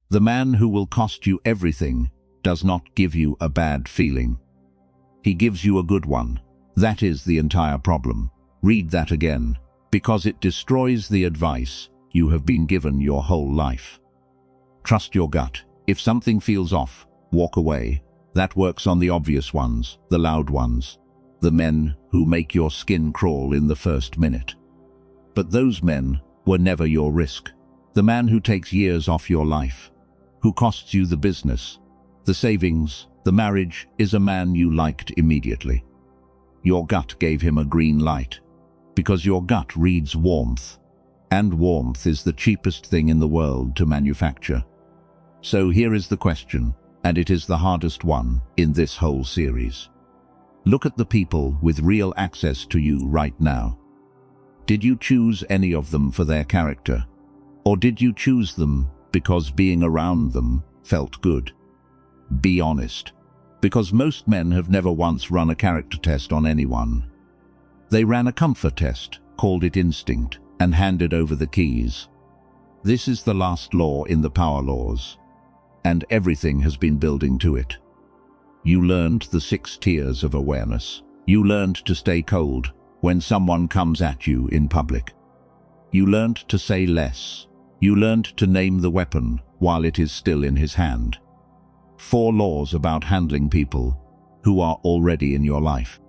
The man who will cost you everything does not give you a bad feeling. He gives you a good one. That is the entire problem. Read that again, because it destroys the advice you have been given your whole life. Trust your gut. If something feels off, walk away. That works on the obvious ones, the loud ones, the men who make your skin crawl in the first minute. But those men were never your risk. The man who takes years off your life, who costs you the business, the savings, the marriage, is a man you liked immediately. Your gut gave him a green light, because your gut reads warmth, and warmth is the cheapest thing in the world to manufacture. So here is the question, and it is the hardest one in this whole series. Look at the people with real access to you right now. Did you choose any of them for their character? Or did you choose them because being around them felt good? Be honest, because most men have never once run a character test on anyone. They ran a comfort test, called it instinct, and handed over the keys. This is the last law in the power laws, and everything has been building to it. You learned the 6 tiers of awareness. You learned to stay cold when someone comes at you in public. You learned to say less. You learned to name the weapon while it is still in his hand. 4 laws about handling people who are already in your life.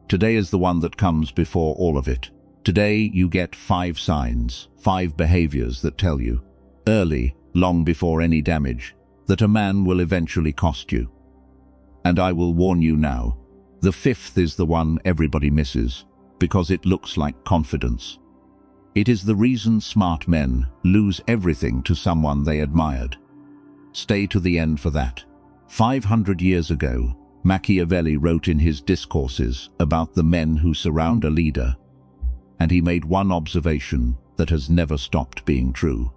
Today is the one that comes before all of it. Today you get 5 signs, 5 behaviors that tell you, early, long before any damage, that a man will eventually cost you. And I will warn you now, the 5th is the one everybody misses, because it looks like confidence. It is the reason smart men lose everything to someone they admired. Stay to the end for that. 500 years ago, Machiavelli wrote in his discourses about the men who surround a leader, and he made one observation that has never stopped being true.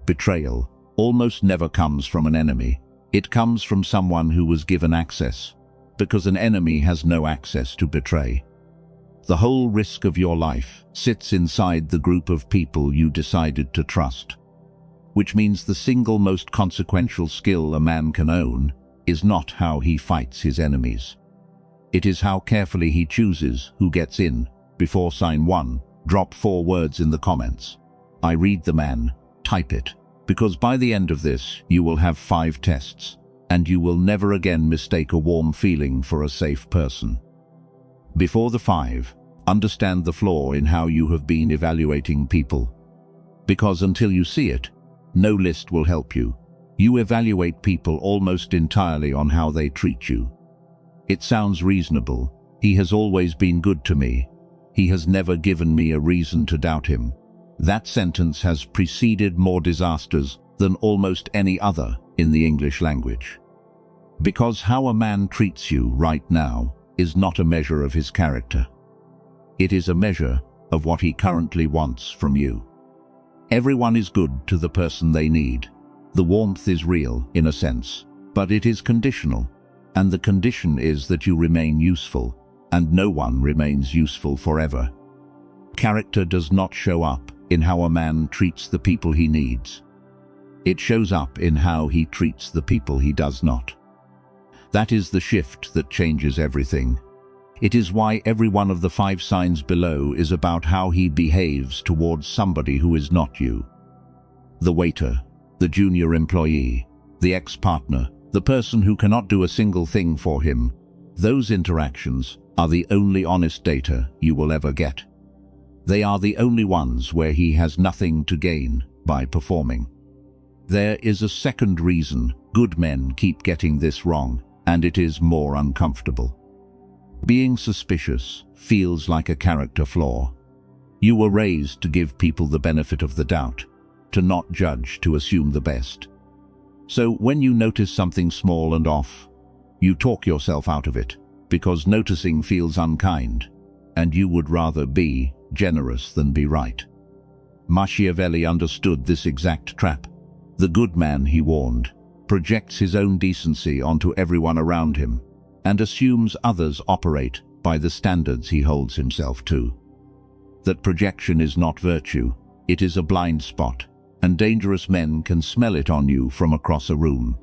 Betrayal almost never comes from an enemy. It comes from someone who was given access, because an enemy has no access to betray. The whole risk of your life sits inside the group of people you decided to trust, which means the single most consequential skill a man can own is not how he fights his enemies. It is how carefully he chooses who gets in. Before sign 1, drop 4 words in the comments. I read the man, type it, because by the end of this you will have 5 tests, and you will never again mistake a warm feeling for a safe person. Before the 5, understand the flaw in how you have been evaluating people. Because until you see it, no list will help you. You evaluate people almost entirely on how they treat you. It sounds reasonable. He has always been good to me. He has never given me a reason to doubt him. That sentence has preceded more disasters than almost any other in the English language. Because how a man treats you right now is not a measure of his character. It is a measure of what he currently wants from you. Everyone is good to the person they need. The warmth is real, in a sense, but it is conditional, and the condition is that you remain useful, and no one remains useful forever. Character does not show up in how a man treats the people he needs. It shows up in how he treats the people he does not. That is the shift that changes everything. It is why every one of the 5 signs below is about how he behaves towards somebody who is not you. The waiter, the junior employee, the ex-partner, the person who cannot do a single thing for him. Those interactions are the only honest data you will ever get. They are the only ones where he has nothing to gain by performing. There is a second reason good men keep getting this wrong, and it is more uncomfortable. Being suspicious feels like a character flaw. You were raised to give people the benefit of the doubt, to not judge, to assume the best. So when you notice something small and off, you talk yourself out of it, because noticing feels unkind, and you would rather be generous than be right. Machiavelli understood this exact trap. The good man, he warned, projects his own decency onto everyone around him, and assumes others operate by the standards he holds himself to. That projection is not virtue, it is a blind spot. and dangerous men can smell it on you from across a room.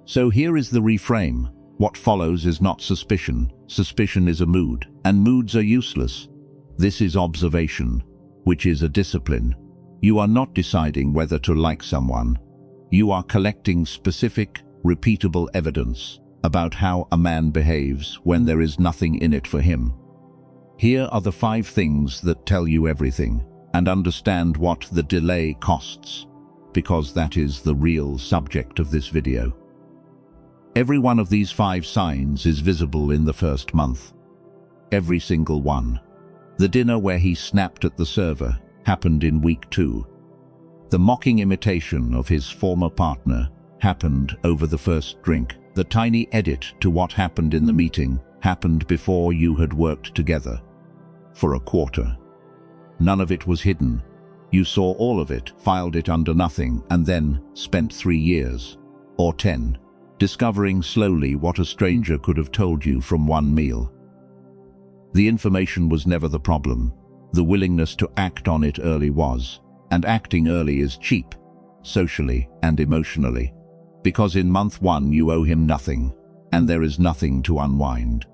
So here is the reframe. What follows is not suspicion. Suspicion is a mood, and moods are useless. This is observation, which is a discipline. You are not deciding whether to like someone. You are collecting specific, repeatable evidence about how a man behaves when there is nothing in it for him. Here are the 5 things that tell you everything, and understand what the delay costs, because that is the real subject of this video. Every one of these 5 signs is visible in the first month. Every single one. The dinner where he snapped at the server happened in week 2. The mocking imitation of his former partner happened over the first drink. The tiny edit to what happened in the meeting happened before you had worked together for a quarter. None of it was hidden. You saw all of it, filed it under nothing, and then spent 3 years, or 10, discovering slowly what a stranger could have told you from one meal. The information was never the problem. The willingness to act on it early was, and acting early is cheap, socially and emotionally, because in month 1 you owe him nothing, and there is nothing to unwind.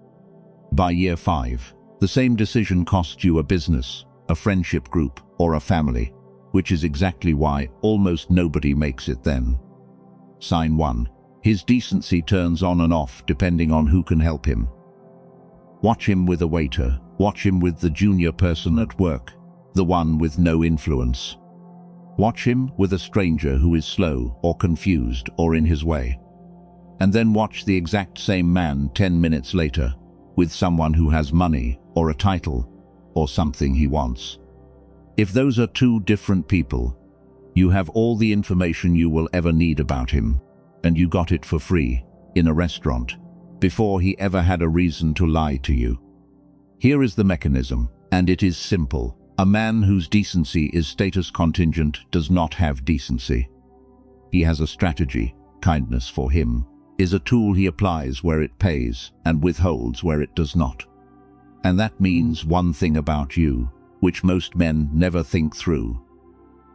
By year 5, the same decision costs you a business, a friendship group, or a family, which is exactly why almost nobody makes it then. Sign 1. His decency turns on and off depending on who can help him. Watch him with a waiter. Watch him with the junior person at work, the one with no influence. Watch him with a stranger who is slow or confused or in his way. And then watch the exact same man 10 minutes later with someone who has money or a title or something he wants. If those are 2 different people, you have all the information you will ever need about him, and you got it for free in a restaurant before he ever had a reason to lie to you. Here is the mechanism, and it is simple. A man whose decency is status contingent does not have decency. He has a strategy. Kindness for him is a tool he applies where it pays and withholds where it does not. And that means one thing about you, which most men never think through.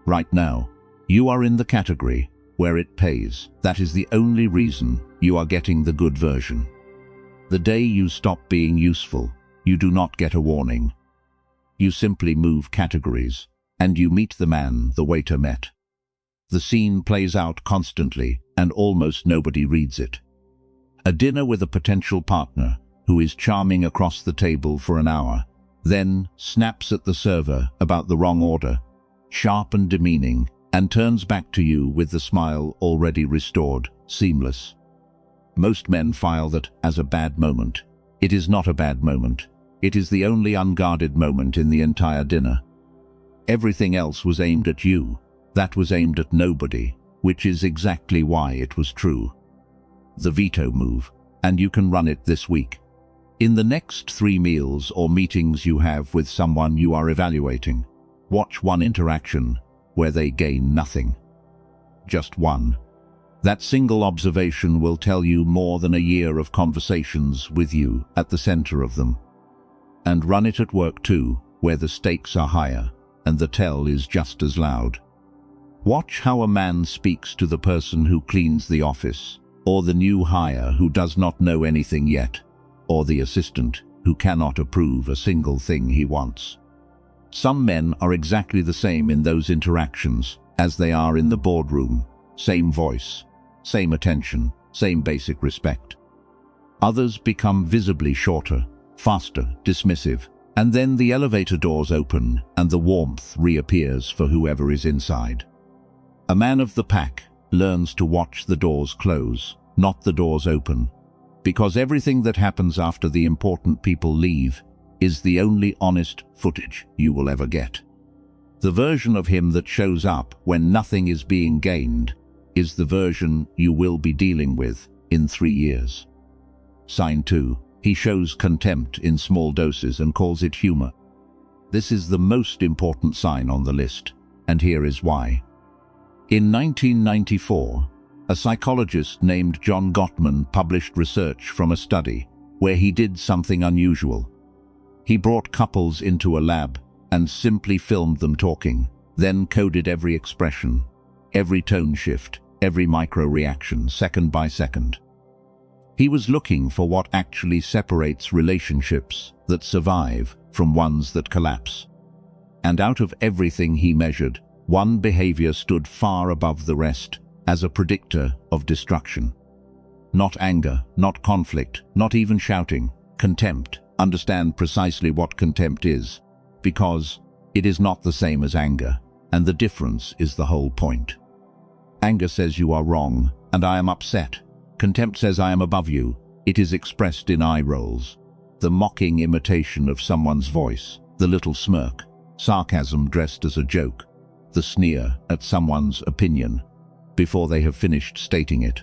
Right now, you are in the category where it pays. That is the only reason you are getting the good version. The day you stop being useful, you do not get a warning. You simply move categories, and you meet the man the waiter met. The scene plays out constantly, and almost nobody reads it. A dinner with a potential partner who is charming across the table for an hour, then snaps at the server about the wrong order, sharp and demeaning, and turns back to you with the smile already restored, seamless. Most men file that as a bad moment. It is not a bad moment. It is the only unguarded moment in the entire dinner. Everything else was aimed at you. That was aimed at nobody, which is exactly why it was true. The veto move, and you can run it this week. In the next 3 meals or meetings you have with someone you are evaluating, watch one interaction where they gain nothing. Just one. That single observation will tell you more than a year of conversations with you at the center of them. And run it at work too, where the stakes are higher and the tell is just as loud. Watch how a man speaks to the person who cleans the office, or the new hire who does not know anything yet, or the assistant who cannot approve a single thing he wants. Some men are exactly the same in those interactions as they are in the boardroom. Same voice, same attention, same basic respect. Others become visibly shorter, faster, dismissive, and then the elevator doors open and the warmth reappears for whoever is inside. A man of the pack learns to watch the doors close, not the doors open, because everything that happens after the important people leave is the only honest footage you will ever get. The version of him that shows up when nothing is being gained is the version you will be dealing with in 3 years. Sign 2. He shows contempt in small doses and calls it humor. This is the most important sign on the list, and here is why. In 1994, a psychologist named John Gottman published research from a study where he did something unusual. He brought couples into a lab and simply filmed them talking. then coded every expression, every tone shift, every micro-reaction, second by second. He was looking for what actually separates relationships that survive from ones that collapse. And out of everything he measured, one behavior stood far above the rest as a predictor of destruction. Not anger, not conflict, not even shouting. Contempt. Understand precisely what contempt is, because it is not the same as anger, and the difference is the whole point. Anger says you are wrong, and I am upset. Contempt says I am above you. It is expressed in eye rolls, the mocking imitation of someone's voice, the little smirk, sarcasm dressed as a joke, the sneer at someone's opinion before they have finished stating it.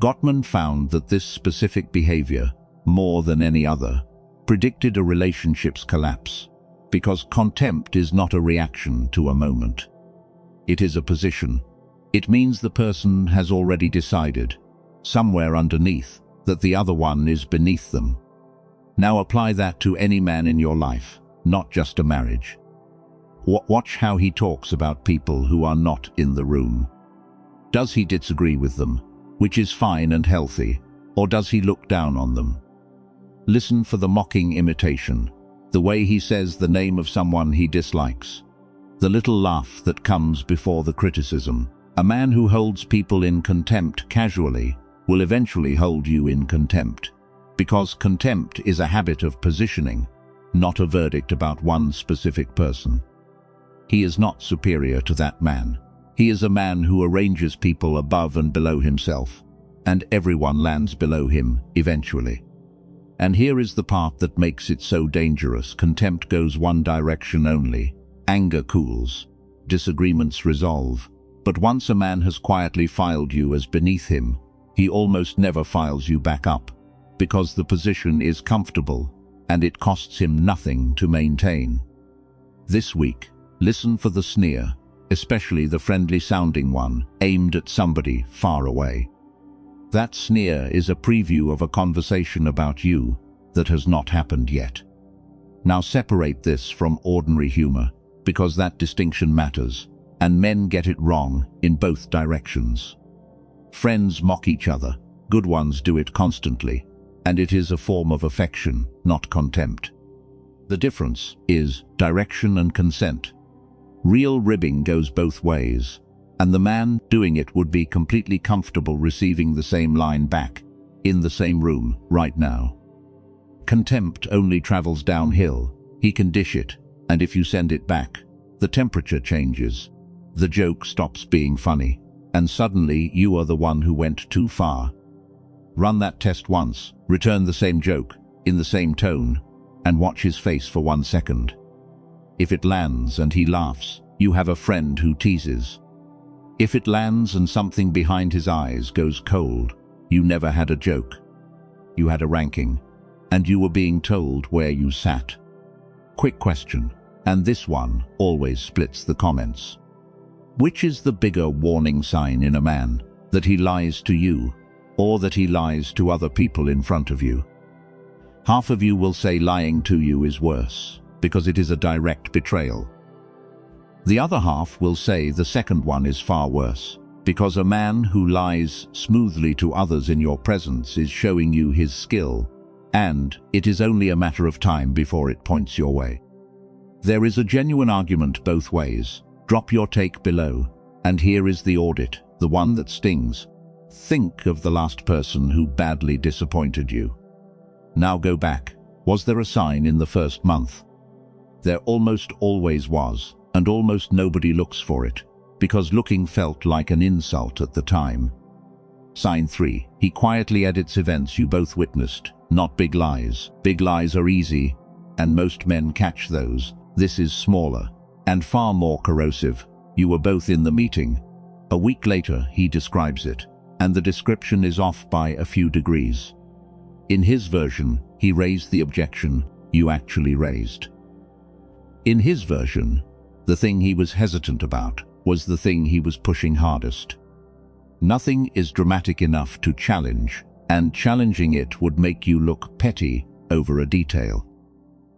Gottman found that this specific behavior, more than any other, predicted a relationship's collapse, because contempt is not a reaction to a moment. It is a position. It means the person has already decided, somewhere underneath, that the other one is beneath them. Now apply that to any man in your life, not just a marriage. Watch how he talks about people who are not in the room. Does he disagree with them, which is fine and healthy, or does he look down on them? Listen for the mocking imitation, the way he says the name of someone he dislikes, the little laugh that comes before the criticism. A man who holds people in contempt casually will eventually hold you in contempt, because contempt is a habit of positioning, not a verdict about one specific person. He is not superior to that man. He is a man who arranges people above and below himself, and everyone lands below him eventually. And here is the part that makes it so dangerous. Contempt goes one direction only. Anger cools, disagreements resolve. But once a man has quietly filed you as beneath him, he almost never files you back up, because the position is comfortable and it costs him nothing to maintain. This week, listen for the sneer, especially the friendly-sounding one aimed at somebody far away. That sneer is a preview of a conversation about you that has not happened yet. Now separate this from ordinary humor, because that distinction matters, and men get it wrong in both directions. Friends mock each other, good ones do it constantly, and it is a form of affection, not contempt. The difference is direction and consent. Real ribbing goes both ways, and the man doing it would be completely comfortable receiving the same line back, in the same room, right now. Contempt only travels downhill. He can dish it, and if you send it back, the temperature changes. The joke stops being funny, and suddenly you are the one who went too far. Run that test once, return the same joke, in the same tone, and watch his face for 1 second. If it lands and he laughs, you have a friend who teases. If it lands and something behind his eyes goes cold, you never had a joke. You had a ranking, and you were being told where you sat. Quick question, and this one always splits the comments. Which is the bigger warning sign in a man, that he lies to you, or that he lies to other people in front of you? Half of you will say lying to you is worse, because it is a direct betrayal. The other half will say the second one is far worse, because a man who lies smoothly to others in your presence is showing you his skill, and it is only a matter of time before it points your way. There is a genuine argument both ways. Drop your take below, and here is the audit, the one that stings. Think of the last person who badly disappointed you. Now go back. Was there a sign in the first month? There almost always was, and almost nobody looks for it, because looking felt like an insult at the time. Sign 3. He quietly edits events you both witnessed, not big lies. Big lies are easy, and most men catch those. This is smaller, and far more corrosive. You were both in the meeting. A week later, he describes it, and the description is off by a few degrees. In his version, he raised the objection you actually raised. In his version, the thing he was hesitant about was the thing he was pushing hardest. Nothing is dramatic enough to challenge, and challenging it would make you look petty over a detail.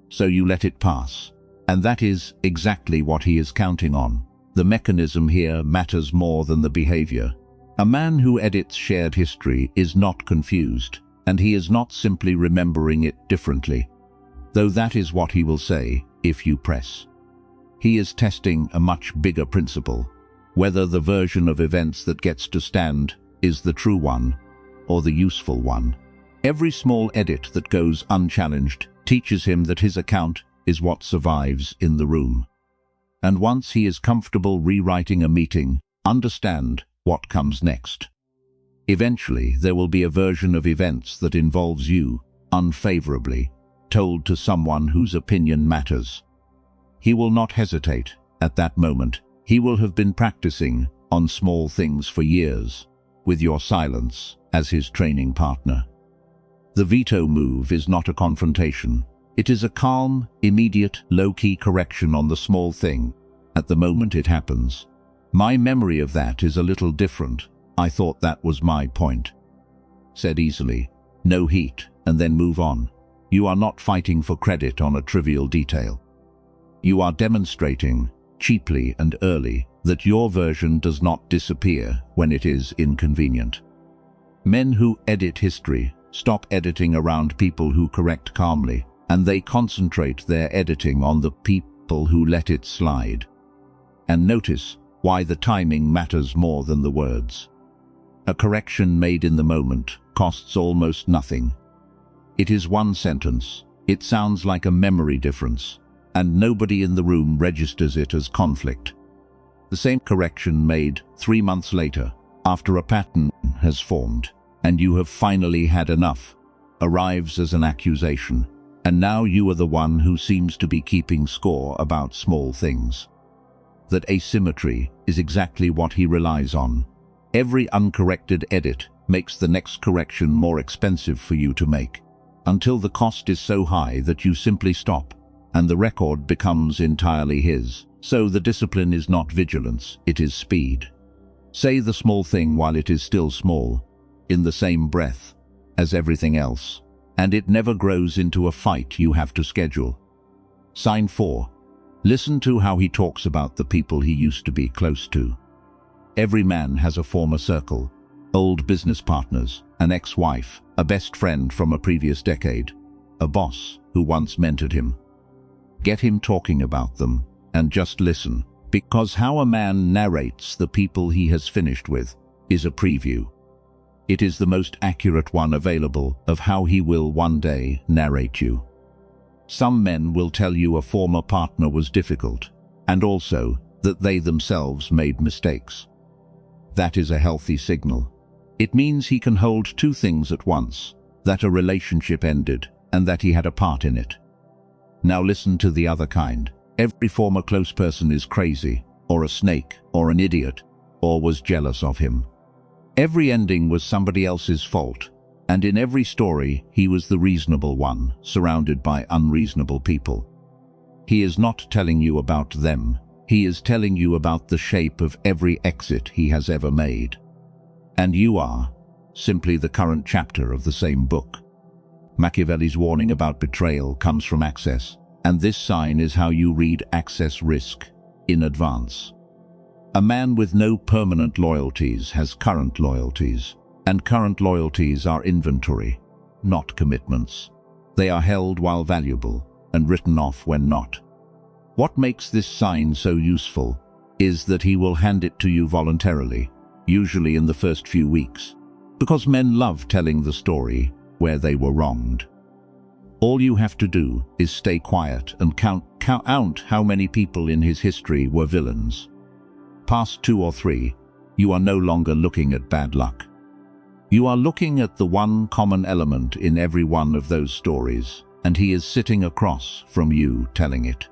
So you let it pass, And that is exactly what he is counting on. The mechanism here matters more than the behavior. A man who edits shared history is not confused, and he is not simply remembering it differently, though that is what he will say if you press. He is testing a much bigger principle, whether the version of events that gets to stand is the true one or the useful one. Every small edit that goes unchallenged teaches him that his account is what survives in the room. And once he is comfortable rewriting a meeting, understand what comes next. Eventually, there will be a version of events that involves you, unfavorably, told to someone whose opinion matters. He will not hesitate at that moment. He will have been practicing on small things for years, with your silence as his training partner. The veto move is not a confrontation. It is a calm, immediate, low-key correction on the small thing at the moment it happens. My memory of that is a little different. I thought that was my point. Said easily, no heat, and then move on. You are not fighting for credit on a trivial detail. You are demonstrating, cheaply and early, that your version does not disappear when it is inconvenient. Men who edit history stop editing around people who correct calmly, and they concentrate their editing on the people who let it slide. And notice why the timing matters more than the words. A correction made in the moment costs almost nothing. It is one sentence. It sounds like a memory difference, and nobody in the room registers it as conflict. The same correction made 3 months later, after a pattern has formed, and you have finally had enough, arrives as an accusation, and now you are the one who seems to be keeping score about small things. That asymmetry is exactly what he relies on. Every uncorrected edit makes the next correction more expensive for you to make, until the cost is so high that you simply stop, and the record becomes entirely his. So the discipline is not vigilance, it is speed. Say the small thing while it is still small, in the same breath as everything else, and it never grows into a fight you have to schedule. Sign 4. Listen to how he talks about the people he used to be close to. Every man has a former circle, old business partners, an ex-wife, a best friend from a previous decade, a boss who once mentored him. Get him talking about them, and just listen, because how a man narrates the people he has finished with is a preview. It is the most accurate one available of how he will one day narrate you. Some men will tell you a former partner was difficult, and also that they themselves made mistakes. That is a healthy signal. It means he can hold two things at once, that a relationship ended and that he had a part in it. Now listen to the other kind. Every former close person is crazy, or a snake, or an idiot, or was jealous of him. Every ending was somebody else's fault, and in every story he was the reasonable one, surrounded by unreasonable people. He is not telling you about them. He is telling you about the shape of every exit he has ever made. And you are simply the current chapter of the same book. Machiavelli's warning about betrayal comes from access, and this sign is how you read access risk in advance. A man with no permanent loyalties has current loyalties, and current loyalties are inventory, not commitments. They are held while valuable and written off when not. What makes this sign so useful is that he will hand it to you voluntarily, usually in the first few weeks, because men love telling the story where they were wronged. All you have to do is stay quiet and count how many people in his history were villains. Past 2 or 3, you are no longer looking at bad luck. You are looking at the one common element in every one of those stories, and he is sitting across from you telling it.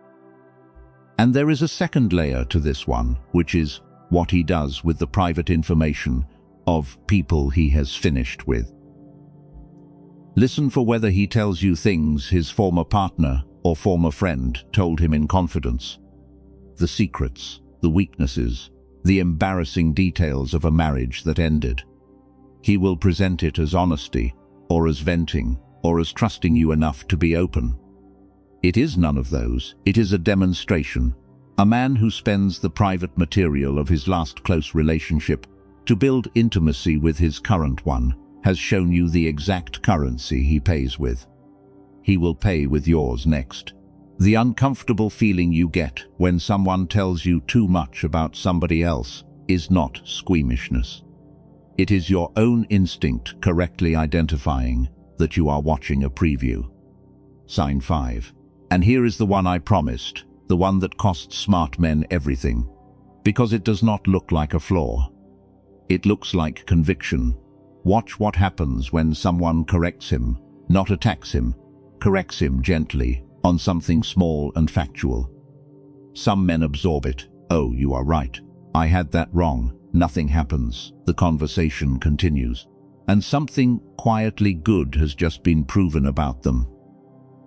And there is a second layer to this one, which is what he does with the private information of people he has finished with. Listen for whether he tells you things his former partner or former friend told him in confidence. The secrets, the weaknesses, the embarrassing details of a marriage that ended. He will present it as honesty, or as venting, or as trusting you enough to be open. It is none of those. It is a demonstration. A man who spends the private material of his last close relationship to build intimacy with his current one has shown you the exact currency he pays with. He will pay with yours next. The uncomfortable feeling you get when someone tells you too much about somebody else is not squeamishness. It is your own instinct correctly identifying that you are watching a preview. Sign 5. And here is the one I promised, the one that costs smart men everything, because it does not look like a flaw. It looks like conviction. Watch what happens when someone corrects him, not attacks him, corrects him gently on something small and factual. Some men absorb it. Oh, you are right. I had that wrong. Nothing happens. The conversation continues. And something quietly good has just been proven about them.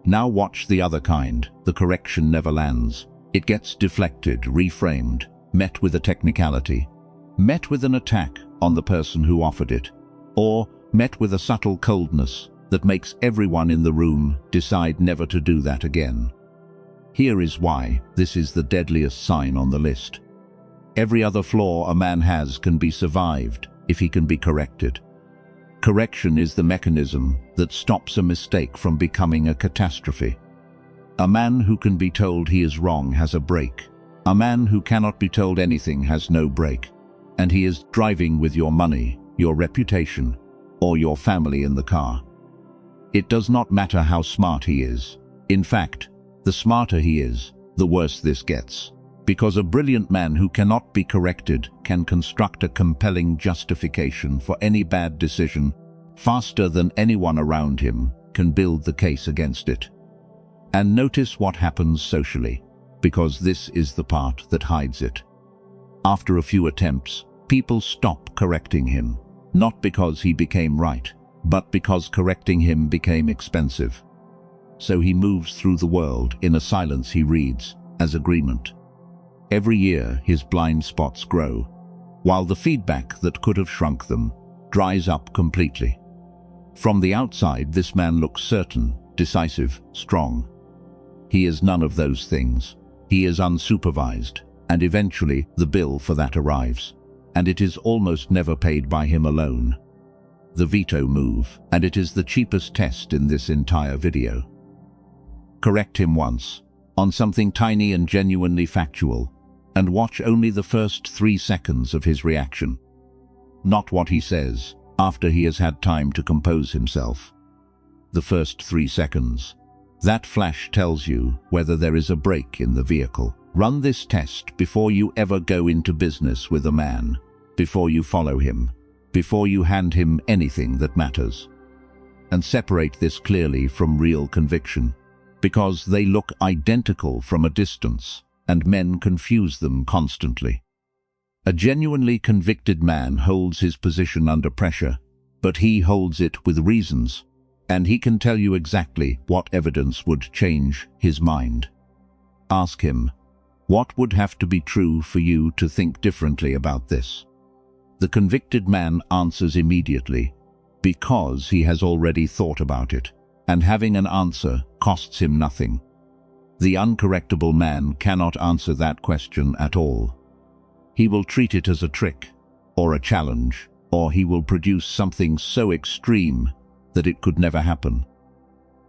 Now watch the other kind. The correction never lands. It gets deflected, reframed, met with a technicality, met with an attack on the person who offered it, or met with a subtle coldness that makes everyone in the room decide never to do that again. Here is why this is the deadliest sign on the list. Every other flaw a man has can be survived if he can be corrected. Correction is the mechanism that stops a mistake from becoming a catastrophe. A man who can be told he is wrong has a break. A man who cannot be told anything has no break. And he is driving with your money, your reputation, or your family in the car. It does not matter how smart he is. In fact, the smarter he is, the worse this gets. Because a brilliant man who cannot be corrected can construct a compelling justification for any bad decision faster than anyone around him can build the case against it. And notice what happens socially, because this is the part that hides it. After a few attempts, people stop correcting him, not because he became right, but because correcting him became expensive. So he moves through the world in a silence he reads as agreement. Every year his blind spots grow, while the feedback that could have shrunk them dries up completely. From the outside, this man looks certain, decisive, strong. He is none of those things. He is unsupervised, and eventually the bill for that arrives, and it is almost never paid by him alone. The veto move, and it is the cheapest test in this entire video. Correct him once, on something tiny and genuinely factual, and watch only the first 3 seconds of his reaction. Not what he says, after he has had time to compose himself. The first 3 seconds. That flash tells you whether there is a break in the vehicle. Run this test before you ever go into business with a man, before you follow him, before you hand him anything that matters. And separate this clearly from real conviction, because they look identical from a distance, and men confuse them constantly. A genuinely convicted man holds his position under pressure, but he holds it with reasons, and he can tell you exactly what evidence would change his mind. Ask him, what would have to be true for you to think differently about this? The convicted man answers immediately, because he has already thought about it, and having an answer costs him nothing. The uncorrectable man cannot answer that question at all. He will treat it as a trick, or a challenge, or he will produce something so extreme that it could never happen.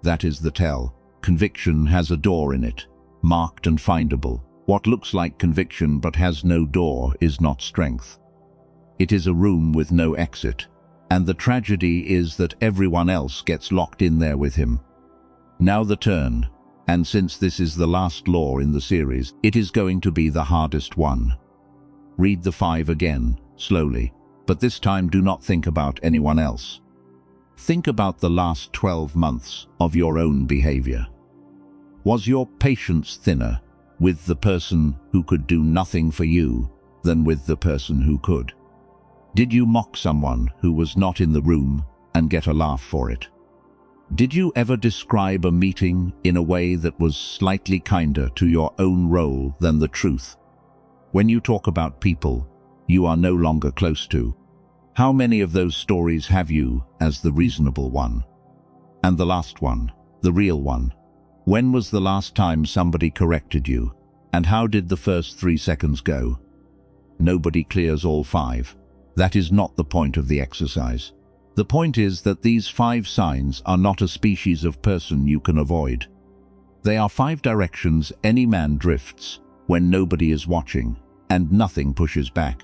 That is the tell. Conviction has a door in it, marked and findable. What looks like conviction but has no door is not strength. It is a room with no exit, and the tragedy is that everyone else gets locked in there with him. Now the turn, and since this is the last law in the series, it is going to be the hardest one. Read the 5 again, slowly, but this time do not think about anyone else. Think about the last 12 months of your own behavior. Was your patience thinner with the person who could do nothing for you than with the person who could? Did you mock someone who was not in the room and get a laugh for it? Did you ever describe a meeting in a way that was slightly kinder to your own role than the truth? When you talk about people you are no longer close to, how many of those stories have you as the reasonable one? And the last one, the real one. When was the last time somebody corrected you? And how did the first 3 seconds go? Nobody clears all 5. That is not the point of the exercise. The point is that these 5 signs are not a species of person you can avoid. They are 5 directions any man drifts when nobody is watching and nothing pushes back.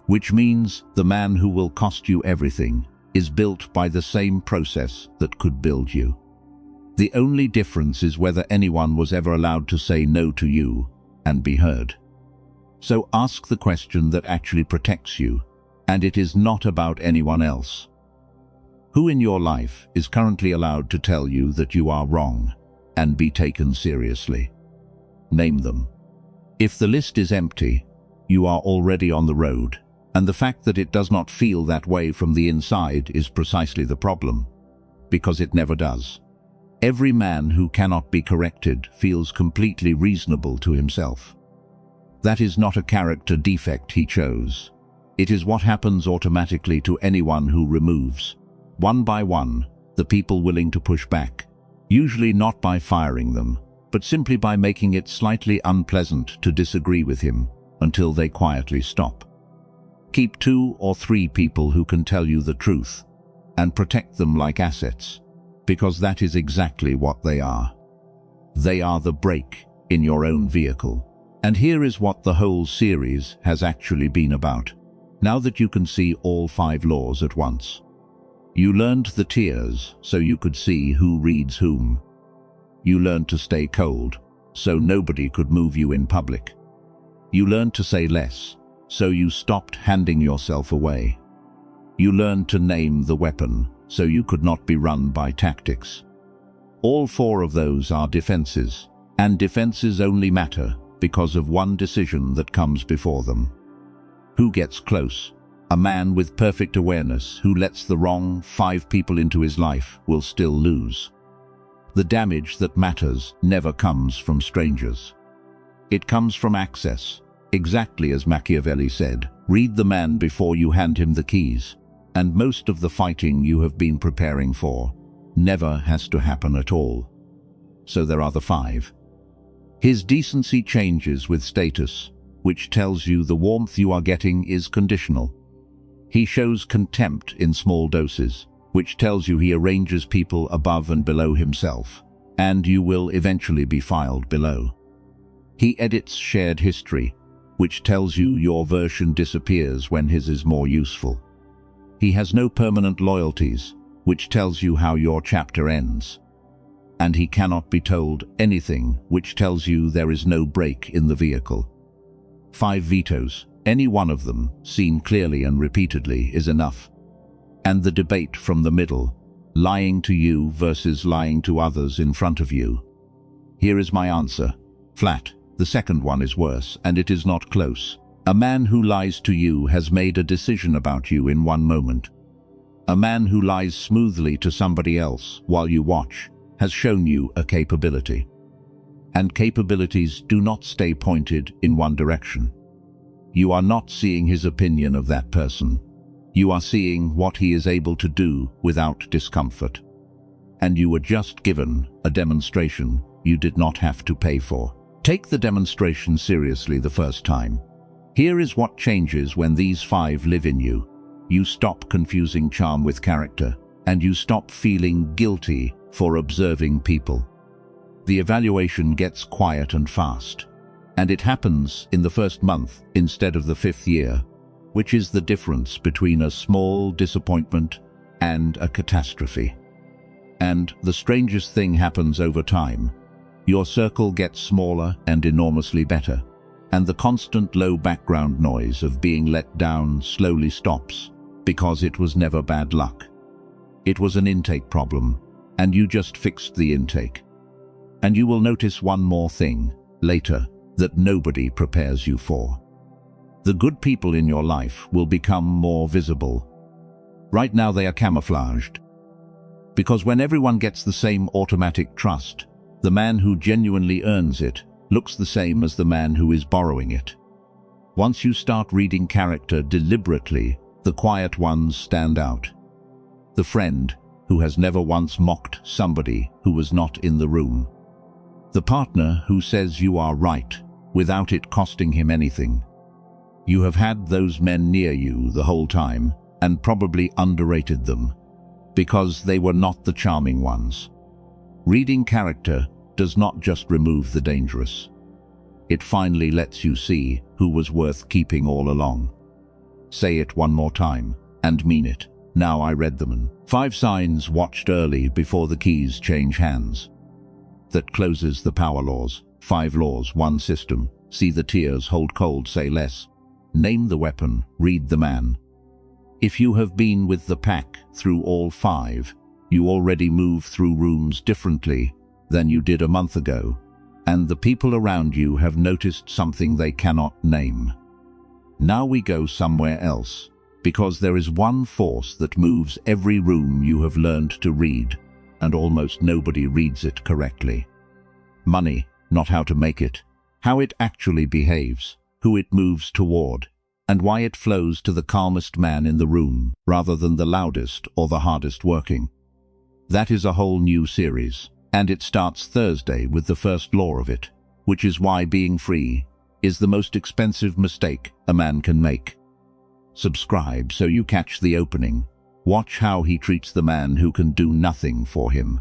Which means the man who will cost you everything is built by the same process that could build you. The only difference is whether anyone was ever allowed to say no to you and be heard. So ask the question that actually protects you, and it is not about anyone else. Who in your life is currently allowed to tell you that you are wrong and be taken seriously? Name them. If the list is empty, you are already on the road, and the fact that it does not feel that way from the inside is precisely the problem, because it never does. Every man who cannot be corrected feels completely reasonable to himself. That is not a character defect he chose. It is what happens automatically to anyone who removes, one by one, the people willing to push back, usually not by firing them, but simply by making it slightly unpleasant to disagree with him until they quietly stop. Keep 2 or 3 people who can tell you the truth and protect them like assets, because that is exactly what they are. They are the brake in your own vehicle. And here is what the whole series has actually been about. Now that you can see all 5 laws at once. You learned the tiers so you could see who reads whom. You learned to stay cold so nobody could move you in public. You learned to say less so you stopped handing yourself away. You learned to name the weapon so you could not be run by tactics. All 4 of those are defenses, and defenses only matter because of one decision that comes before them. Who gets close? A man with perfect awareness who lets the wrong 5 people into his life will still lose. The damage that matters never comes from strangers. It comes from access, exactly as Machiavelli said, read the man before you hand him the keys. And most of the fighting you have been preparing for never has to happen at all. So there are the 5. His decency changes with status, which tells you the warmth you are getting is conditional. He shows contempt in small doses, which tells you he arranges people above and below himself, and you will eventually be filed below. He edits shared history, which tells you your version disappears when his is more useful. He has no permanent loyalties, which tells you how your chapter ends. And he cannot be told anything, which tells you there is no break in the vehicle. 5 vetoes, any one of them, seen clearly and repeatedly, is enough. And the debate from the middle, lying to you versus lying to others in front of you. Here is my answer. Flat. The second one is worse, and it is not close. A man who lies to you has made a decision about you in one moment. A man who lies smoothly to somebody else while you watch has shown you a capability. And capabilities do not stay pointed in one direction. You are not seeing his opinion of that person. You are seeing what he is able to do without discomfort. And you were just given a demonstration you did not have to pay for. Take the demonstration seriously the first time. Here is what changes when these 5 live in you. You stop confusing charm with character, and you stop feeling guilty for observing people. The evaluation gets quiet and fast, and it happens in the first month instead of the 5th year, which is the difference between a small disappointment and a catastrophe. And the strangest thing happens over time. Your circle gets smaller and enormously better, and the constant low background noise of being let down slowly stops, because it was never bad luck. It was an intake problem, and you just fixed the intake. And you will notice one more thing later that nobody prepares you for. The good people in your life will become more visible. Right now they are camouflaged. Because when everyone gets the same automatic trust, the man who genuinely earns it looks the same as the man who is borrowing it. Once you start reading character deliberately, the quiet ones stand out. The friend who has never once mocked somebody who was not in the room. The partner who says you are right without it costing him anything. You have had those men near you the whole time and probably underrated them because they were not the charming ones. Reading character does not just remove the dangerous. It finally lets you see who was worth keeping all along. Say it one more time and mean it. Now I read them in 5 signs watched early before the keys change hands. That closes the power laws. 5 laws, 1 system. See the tears, hold cold, say less. Name the weapon, read the man. If you have been with the pack through all 5, you already move through rooms differently than you did a month ago, and the people around you have noticed something they cannot name. Now we go somewhere else, because there is one force that moves every room you have learned to read, and almost nobody reads it correctly. Money, not how to make it, how it actually behaves, who it moves toward, and why it flows to the calmest man in the room rather than the loudest or the hardest working. That is a whole new series, and it starts Thursday with the first law of it, which is why being free is the most expensive mistake a man can make. Subscribe so you catch the opening. Watch how he treats the man who can do nothing for him.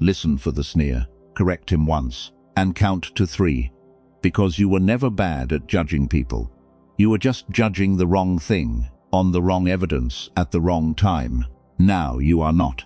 Listen for the sneer, correct him once, and count to 3, because you were never bad at judging people. You were just judging the wrong thing, on the wrong evidence, at the wrong time. Now you are not.